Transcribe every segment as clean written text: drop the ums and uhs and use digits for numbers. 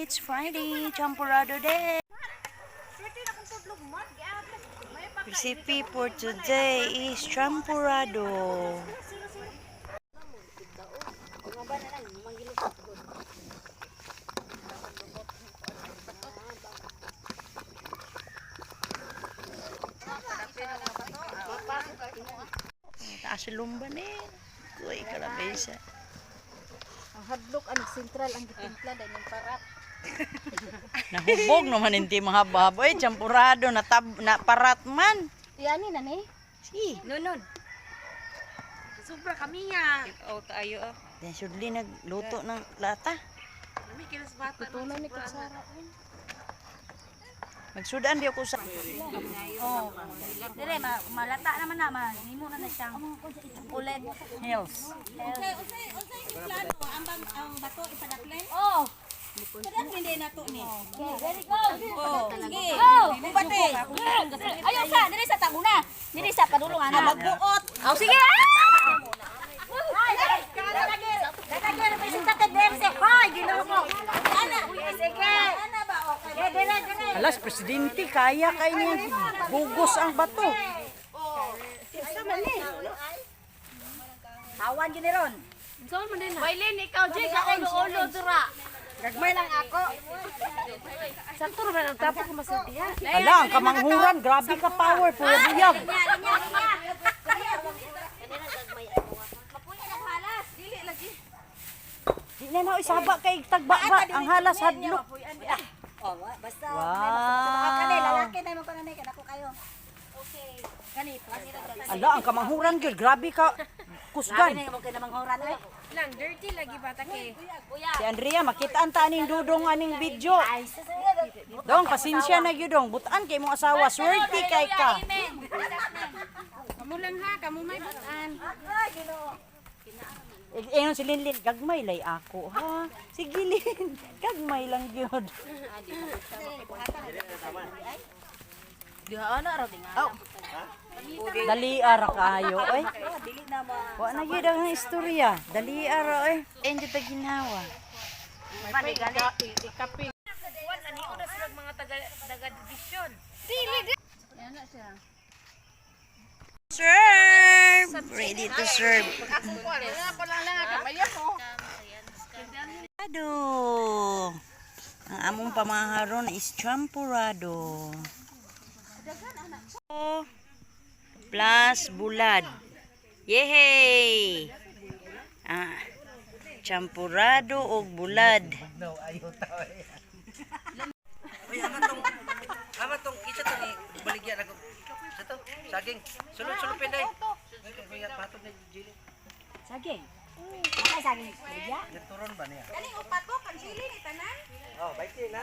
It's Friday, Champurrado Day. Recipe for today is champurrado. Taas lumban eh. Kuy kalabesa. Ang hadlok ang sentral ang gitimpla dahil ng parat. Nahubog naman hindi mahaba. Boy, champurrado na parat man. Yani na ni. Si. Nunod. Sobra kami nga. Oh, tayo ah. Dan sudli nagluto ng lata. Kami kilos bata. Tutunan ni Kutsara. Magsudan di ako sa... Oh. Dire malata naman naman. Himo na siyang ulit. Hills. Plano ang bato ipadakle. Oh. Kada hindi nato ni. Very good. Oh, sige. Oh, Bubate. ayo sa dire sa taguna. Dire sa padulong ana. Magbuot. Oh sige. Alas, presidente, kaya kay niya bugos ang bato. Tawan gini ron. Wailin ikaw jay ka ulo dura. Gagmay lang ako. Sakto ra man tapo ko masultiha. Ala, ang kamanghuran, grabe ka power, puro buyag. Di na na isaba kay tagbaba, ang halas hadlok. Oh, basta Wow. lalaki na mo kanay kanako kayo. Okay. Kani plastic. Ala, ang kamanghuran gyud, grabe ka kusgan. Mo kay namang horan ay. Lang, dirty lagi bata kay. Si Andrea, makitaan ta aning dudong aning video. Dong, pasensya na gyud dong, butaan kay mong asawa, swerte kay ka. Kamu lang ha, kamu may butan. Ayun si Linlin, gagmay lay ako ha. Sige Lin, gagmay lang gyud. Diha ana ra tinga. Oh. Dali ara kayo oy. Dili na mo. Wa na gyud ang istorya. Dali ara oy. Enjo ta ginawa. Mani gani. Ikapi. Wan ani oras lag mga taga division. Yana siya. Serve! Ready to serve. Aduh. Ang among pamaharon is champurrado. Plus bulad. Yehey! Champurrado o bulad. Ama tong isa to ni baligyan ako. Ito, saging. Sulod-sulupin dai. Kaya patod na jili. Saging. Ay saging. Diya. Gituron ba niya? Kani upat ko kan sili ni tanan. Oh, baiti na.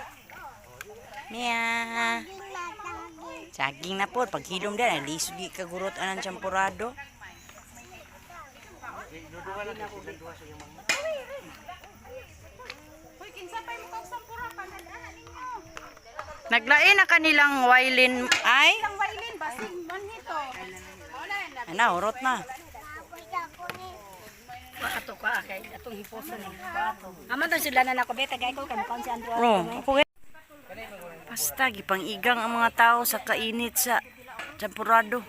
Mia. Saging na po. Pag hilom din, lisugi kagurot anang champurrado. Dudungan na ako ng duha sa iyong mga. Hoy kinsa pay mo kog sampura kanana ninyo. Naglain na kanilang wailin ay. Ang wailin basig man nito. Wala na. Ana, urot na. Ato ka kay atong hiposo ni. Aman to sila na nako beta kay ko kan si Andrew. Oh, ako basta gipang-igang ang mga tao sa kainit sa champurrado.